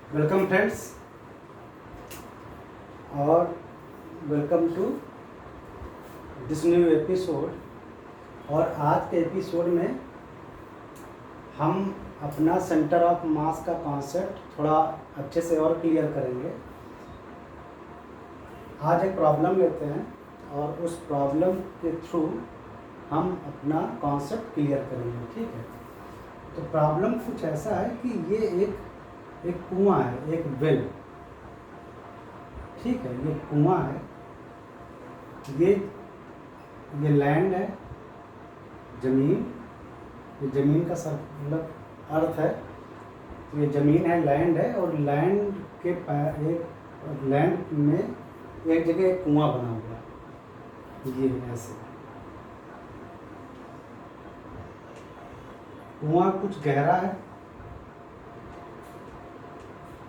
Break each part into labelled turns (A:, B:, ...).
A: Welcome friends और welcome to this new episode. और आज के एपिसोड में हम अपना सेंटर ऑफ मास का कॉन्सेप्ट थोड़ा अच्छे से और क्लियर करेंगे। आज एक प्रॉब्लम लेते हैं और उस प्रॉब्लम के थ्रू हम अपना कॉन्सेप्ट क्लियर करेंगे, ठीक है। तो प्रॉब्लम कुछ ऐसा है कि ये एक कुआं है, एक वेल, ठीक है। ये कुआं है, ये लैंड है, ज़मीन, ये ज़मीन का मतलब अर्थ है। तो ये ज़मीन है, लैंड है, और लैंड के एक लैंड में एक जगह एक कुआं बना हुआ है। ये ऐसे कुआं कुछ गहरा है,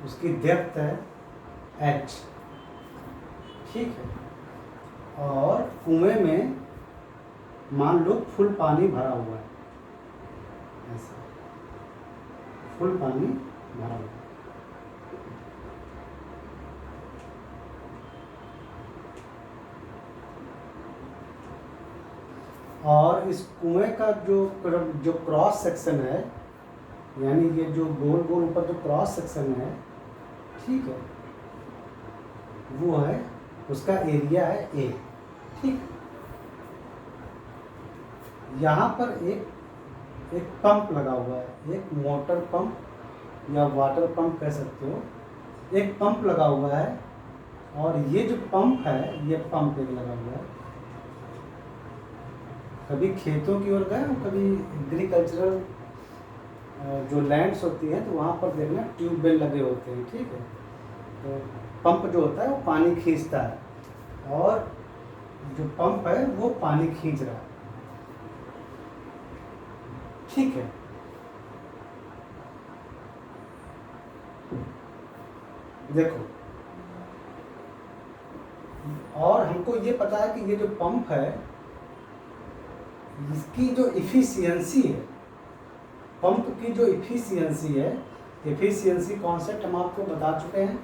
A: उसकी डेप्थ है h, ठीक है। और कुएं में मान लो फुल पानी भरा हुआ है, ऐसा फुल पानी भरा हुआ है। और इस कुएं का जो क्रॉस सेक्शन है, यानी ये जो गोल गोल ऊपर जो क्रॉस सेक्शन है, ठीक है, वो है, उसका एरिया है A, ठीक। यहाँ पर एक पंप लगा हुआ है, एक मोटर पंप या वाटर पंप कह सकते हो। एक पंप लगा हुआ है, और ये जो पंप है, ये पंप एक लगा हुआ है। कभी खेतों की ओर गए, कभी एग्रीकल्चरल जो लैंड्स होती हैं, तो वहाँ पर देखना ट्यूबवेल लगे होते हैं, ठीक है। तो पंप जो होता है वो पानी खींचता है, और जो पंप है वो पानी खींच रहा है, ठीक है। देखो, और हमको ये पता है कि ये जो पंप है, इसकी जो इफिशियंसी है, पंप की जो इफिशियंसी है, इफिशियंसी कॉन्सेप्ट हम आपको बता चुके हैं।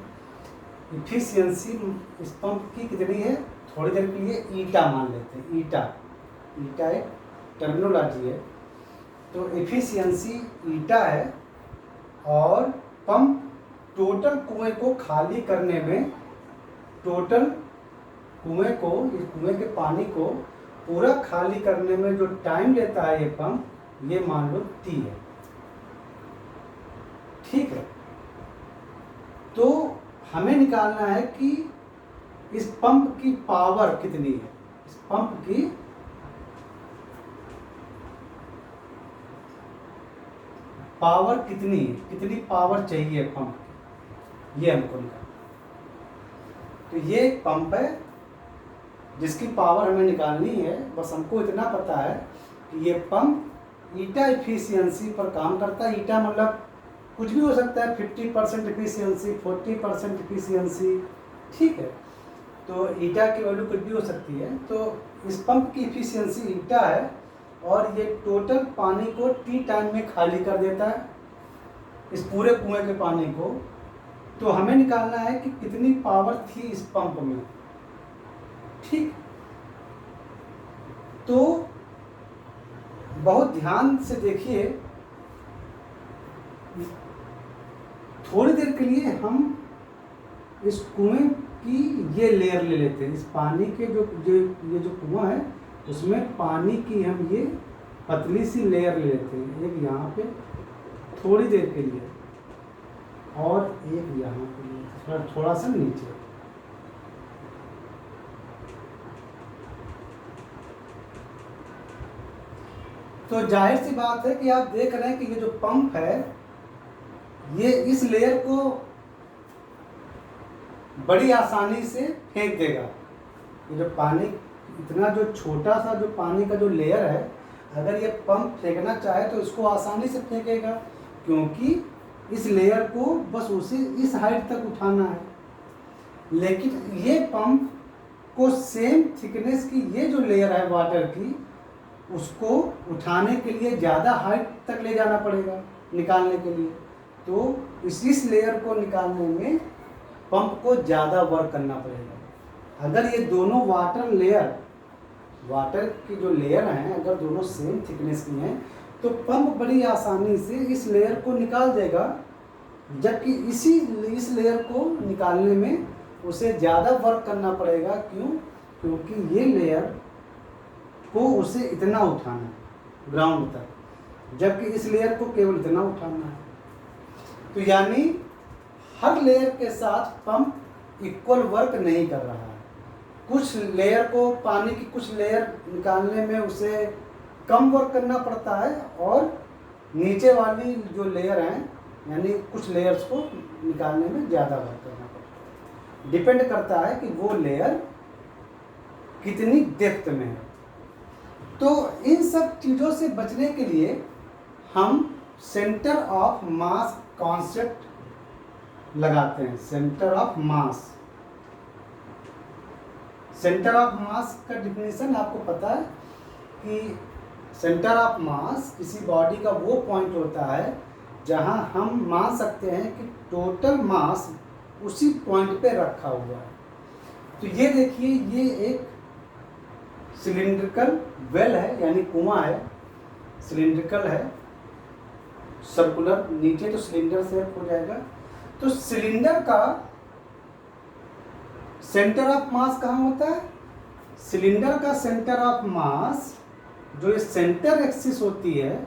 A: इफिशियंसी इस पंप की कितनी है, थोड़ी देर के लिए ईटा मान लेते हैं। ईटा एक टर्मिनोलॉजी है। तो इफिशियंसी ईटा है, और पंप टोटल कुएं को खाली करने में, टोटल कुएं को, इस कुएं के पानी को पूरा खाली करने में जो टाइम लेता है ये पंप, ये मान लो T है, ठीक है। तो हमें निकालना है कि इस पंप की पावर कितनी है, इस पंप की पावर कितनी है, कितनी पावर चाहिए पंप की, ये हमको निकालना। तो ये एक पंप है जिसकी पावर हमें निकालनी है। बस हमको इतना पता है कि ये पंप ईटा इफिशियंसी पर काम करता है। ईटा मतलब कुछ भी हो सकता है, 50% इफिशियंसी, 40% इफिशियंसी, ठीक है। तो ईटा की वैल्यू कुछ भी हो सकती है। तो इस पंप की इफिशियंसी ईटा है, और ये टोटल पानी को T टाइम में खाली कर देता है, इस पूरे कुएं के पानी को। तो हमें निकालना है कि कितनी पावर थी इस पंप में, ठीक। तो बहुत ध्यान से देखिए, थोड़ी देर के लिए हम इस कुएं की ये लेयर ले लेते हैं। इस पानी के ये जो कुआं है, उसमें पानी की हम ये पतली सी लेयर ले लेते हैं। एक यहाँ पे थोड़ी देर के लिए, और एक यहाँ पे थोड़ा सा नीचे। तो जाहिर सी बात है कि आप देख रहे हैं कि ये जो पंप है, ये इस लेयर को बड़ी आसानी से फेंक देगा। ये जो पानी, इतना जो छोटा सा जो पानी का जो लेयर है, अगर ये पंप फेंकना चाहे तो इसको आसानी से फेंकेगा, क्योंकि इस लेयर को बस उसे इस हाइट तक उठाना है। लेकिन ये पंप को सेम थिकनेस की ये जो लेयर है वाटर की, उसको उठाने के लिए ज़्यादा हाइट तक ले जाना पड़ेगा निकालने के लिए। तो इस लेयर को निकालने में पंप को ज़्यादा वर्क करना पड़ेगा। अगर ये दोनों वाटर की जो लेयर हैं अगर दोनों सेम थिकनेस की हैं तो पंप बड़ी आसानी से इस लेयर को निकाल देगा, जबकि इस लेयर को निकालने में उसे ज़्यादा वर्क करना पड़ेगा। क्यों? क्योंकि ये लेयर को उसे इतना उठाना है ग्राउंड तक, जबकि इस लेयर को केवल इतना उठाना है। तो यानी हर लेयर के साथ पंप इक्वल वर्क नहीं कर रहा है। कुछ लेयर को, पानी की कुछ लेयर निकालने में उसे कम वर्क करना पड़ता है और नीचे वाली जो लेयर हैं यानी कुछ लेयर्स को निकालने में ज़्यादा वर्क करना पड़ता है। डिपेंड करता है कि वो लेयर कितनी डेप्थ में है। तो इन सब चीज़ों से बचने के लिए हम सेंटर ऑफ मास कॉन्सेप्ट लगाते हैं। सेंटर ऑफ मास का डिफिनेशन आपको पता है कि सेंटर ऑफ मास किसी बॉडी का वो पॉइंट होता है जहां हम मान सकते हैं कि टोटल मास उसी पॉइंट पे रखा हुआ है। तो ये देखिए, ये एक सिलिंड्रिकल वेल है यानी कुआं है, सिलिंड्रिकल है, सर्कुलर, नीचे तो सिलेंडर शेप हो जाएगा। तो सिलेंडर का सेंटर ऑफ मास कहाँ होता है? सिलेंडर का सेंटर ऑफ मास जो सेंटर एक्सिस होती है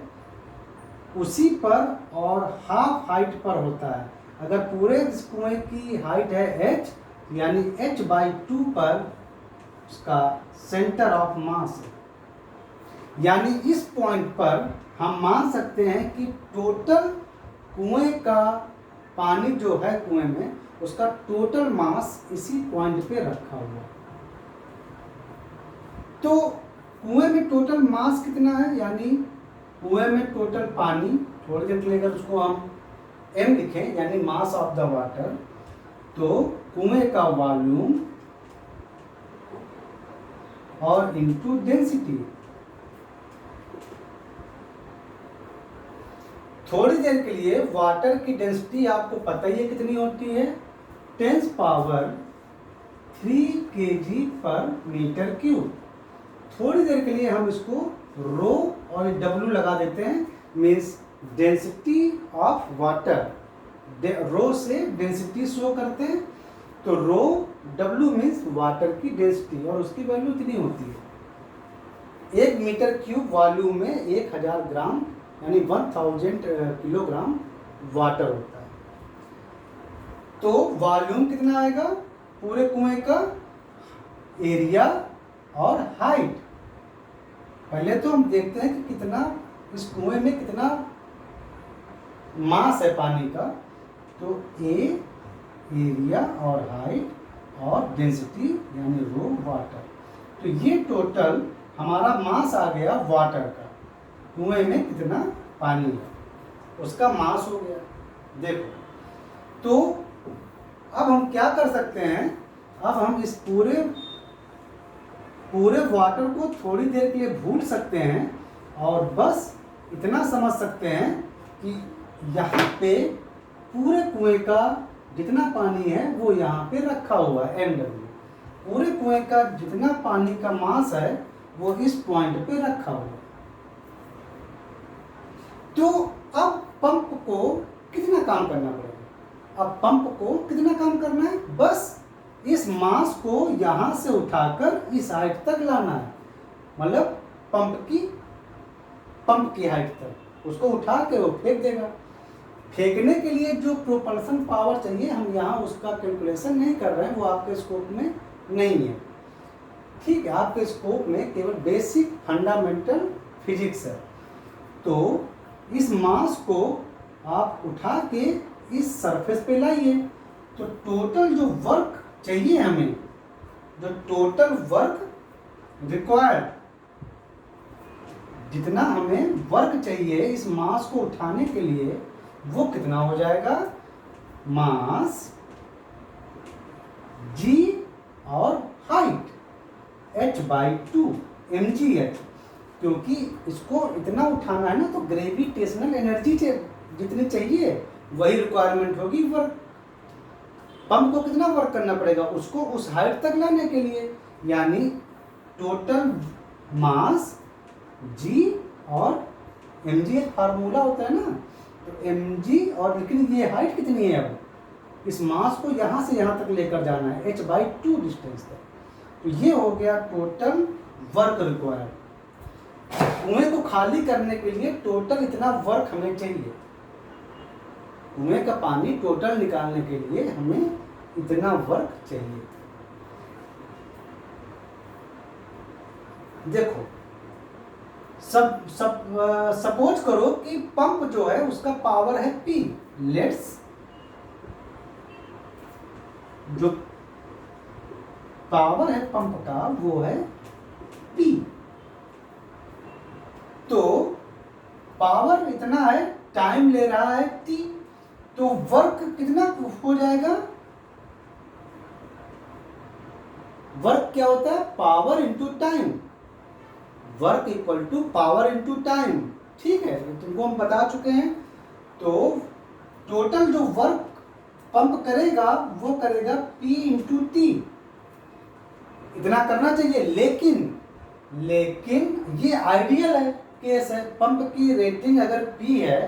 A: उसी पर और हाफ हाइट पर होता है। अगर पूरे कुएं की हाइट है h यानी h/2 पर उसका सेंटर ऑफ मास है। यानी इस पॉइंट पर हम मान सकते हैं कि टोटल कुएं का पानी जो है कुएं में उसका टोटल मास इसी पॉइंट पे रखा हुआ है। तो कुएं में टोटल मास कितना है? यानी कुएं में टोटल पानी, थोड़ी देर के लिए अगर उसको हम m लिखें यानी मास ऑफ द वाटर, तो कुएं का वॉल्यूम और इनटू डेंसिटी। थोड़ी देर के लिए वाटर की डेंसिटी आपको पता ही है कितनी होती है, 10 पावर 3 kg/m³। थोड़ी देर के लिए हम इसको रो और W लगा देते हैं, मीन्स डेंसिटी ऑफ वाटर। रो से डेंसिटी शो करते हैं, तो रो W मीन्स वाटर की डेंसिटी और उसकी वैल्यू इतनी होती है। 1 m³ वॉल्यूम में 1000 ग्राम यानी 1000 किलोग्राम वाटर होता है। तो वॉल्यूम कितना आएगा पूरे कुएं का? एरिया और हाइट। पहले तो हम देखते हैं कि कितना इस कुएं में कितना मास है पानी का। तो एरिया और हाइट और डेंसिटी यानी रो वाटर। तो ये टोटल हमारा मास आ गया वाटर का, कुएं में कितना पानी है उसका मास हो गया। देखो, तो अब हम क्या कर सकते हैं, अब हम इस पूरे वाटर को थोड़ी देर के लिए भूल सकते हैं और बस इतना समझ सकते हैं कि यहाँ पे पूरे कुएं का जितना पानी है वो यहाँ पे रखा हुआ है MW। पूरे कुएं का जितना पानी का मास है वो इस पॉइंट पे रखा हुआ है। तो अब पंप को कितना काम करना पड़ेगा? अब पंप को कितना काम करना है? बस इस मास को यहाँ से उठाकर इस हाइट तक लाना है, मतलब पंप की हाइट तक उसको उठा के वो फेंक देगा। फेंकने के लिए जो प्रोपल्सन पावर चाहिए हम यहाँ उसका कैलकुलेशन नहीं कर रहे हैं, वो आपके स्कोप में नहीं है। ठीक है, आपके स्कोप में केवल बेसिक फंडामेंटल फिजिक्स है। तो इस मास को आप उठा के इस सरफेस पे लाइए, तो टोटल जो वर्क चाहिए हमें, जो टोटल वर्क रिक्वायर्ड, जितना हमें वर्क चाहिए इस मास को उठाने के लिए वो कितना हो जाएगा? मास g और हाइट h/2 mgh। क्योंकि इसको इतना उठाना है ना, तो ग्रेविटेशनल एनर्जी जितनी चाहिए वही रिक्वायरमेंट होगी वर्क। पंप को कितना वर्क करना पड़ेगा उसको उस हाइट तक लाने के लिए, यानी टोटल मास जी और mg एक फार्मूला होता है ना, तो mg और लेकिन ये हाइट कितनी है, अब इस मास को यहाँ से यहाँ तक लेकर जाना है h/2 डिस्टेंस तक, तो ये हो गया टोटल वर्क रिक्वायर्ड। कुएं को खाली करने के लिए टोटल इतना वर्क हमें चाहिए, कुएं का पानी टोटल निकालने के लिए हमें इतना वर्क चाहिए। देखो सपोज करो कि पंप जो है उसका पावर है P, लेट्स जो पावर है पंप का वो है P, तो पावर इतना है, टाइम ले रहा है T, तो वर्क कितना हो जाएगा, वर्क क्या होता है, power into time, work equal to power into time, ठीक है, तुमको हम बता चुके हैं। तो टोटल जो वर्क पंप करेगा वो करेगा P इंटू टी, इतना करना चाहिए, लेकिन ये आइडियल है केस है, पंप की रेटिंग अगर P है,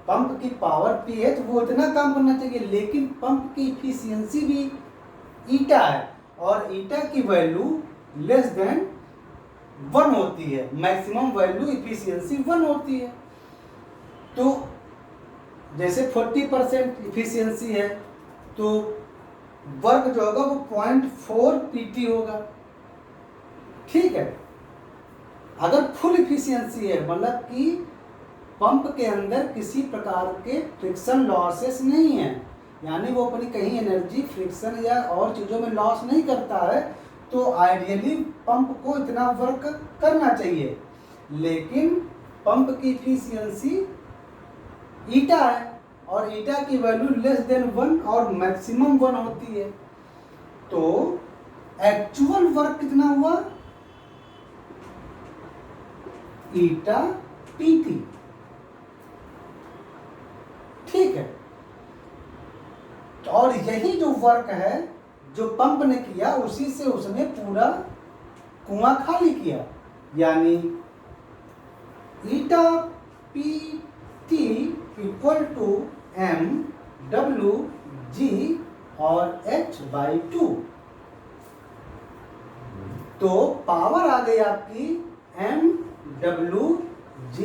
A: पंप की पावर P है, तो वो इतना काम करना चाहिए, लेकिन पंप की इफिशियंसी भी ईटा है और ईटा की वैल्यू लेस देन 1 होती है, मैक्सिमम वैल्यू इफिशियंसी 1 होती है। तो जैसे 40% इफिशियंसी है तो वर्क जो होगा वो 0.4 PT होगा, ठीक है। अगर फुल इफिशियंसी है मतलब कि पंप के अंदर किसी प्रकार के फ्रिक्शन लॉसेस नहीं है, यानी वो अपनी कहीं एनर्जी फ्रिक्शन या और चीज़ों में लॉस नहीं करता है, तो आइडियली पंप को इतना वर्क करना चाहिए, लेकिन पंप की इफिशियंसी ईटा है और ईटा की वैल्यू लेस देन 1 और मैक्सिमम 1 होती है, तो एक्चुअल वर्क कितना हुआ, ईटा PT, ठीक है। और यही जो वर्क है जो पंप ने किया उसी से उसने पूरा कुआं खाली किया, यानी ईटा PT इक्वल टू mWg और h/2, तो पावर आ गई आपकी mWg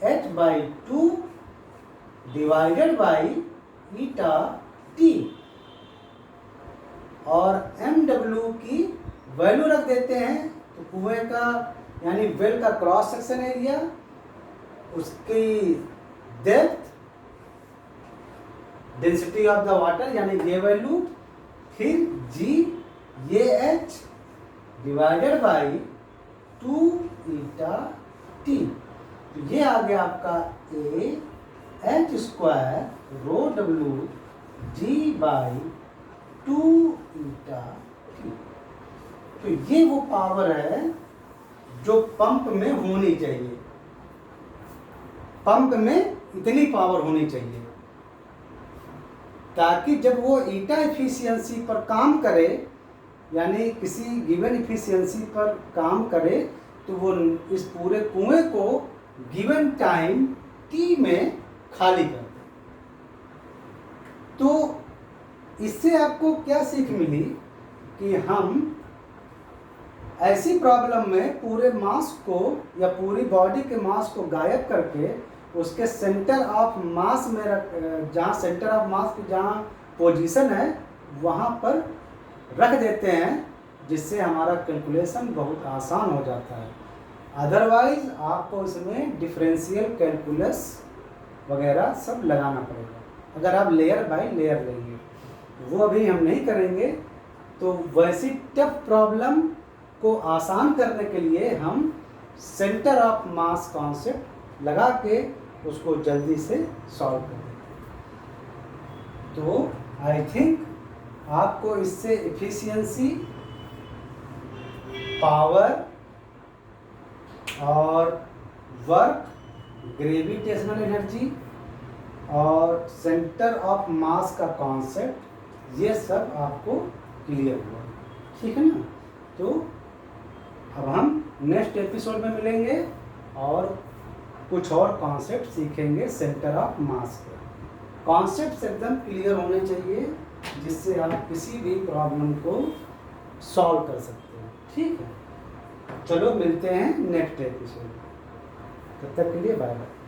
A: h/2 divided by eta T, और mW की वैल्यू रख देते हैं, तो कुएं का यानी वेल का क्रॉस सेक्शन एरिया, उसकी depth, density of the water यानी ये वैल्यू, फिर G ये H divided by 2 eta T, तो ये आ गया आपका A H square rho W G by 2 eta T। तो ये वो पावर है जो पंप में होनी चाहिए, पंप में इतनी पावर होनी चाहिए ताकि जब वो ईटा इफिशियंसी पर काम करे, यानी किसी गिवन इफिशियंसी पर काम करे, तो वो इस पूरे कुएं को गिवन टाइम T में खाली कर दे। तो इससे आपको क्या सीख मिली कि हम ऐसी प्रॉब्लम में पूरे मास को या पूरी बॉडी के मास को गायब करके उसके सेंटर ऑफ मास में जहाँ सेंटर ऑफ मास की जहाँ पोजीशन है वहाँ पर रख देते हैं, जिससे हमारा कैलकुलेशन बहुत आसान हो जाता है। अदरवाइज आपको इसमें डिफरेंशियल कैलकुलस वगैरह सब लगाना पड़ेगा, अगर आप लेयर बाय लेयर लेंगे, वो अभी हम नहीं करेंगे। तो वैसी टफ प्रॉब्लम को आसान करने के लिए हम सेंटर ऑफ मास कॉन्सेप्ट लगा के उसको जल्दी से सॉल्व कर देंगे। तो आई थिंक आपको इससे एफिशिएंसी, पावर और वर्क, ग्रेविटेशनल एनर्जी और सेंटर ऑफ मास का कॉन्सेप्ट, ये सब आपको क्लियर हुआ, ठीक है ना। तो अब हम नेक्स्ट एपिसोड में मिलेंगे और कुछ और कॉन्सेप्ट सीखेंगे सेंटर ऑफ मास के। कॉन्सेप्ट एकदम क्लियर होने चाहिए जिससे आप किसी भी प्रॉब्लम को सॉल्व कर सकते हैं, ठीक है। चलो मिलते हैं नेक्स्ट एपिसोड, तब तक के लिए बाय बाय।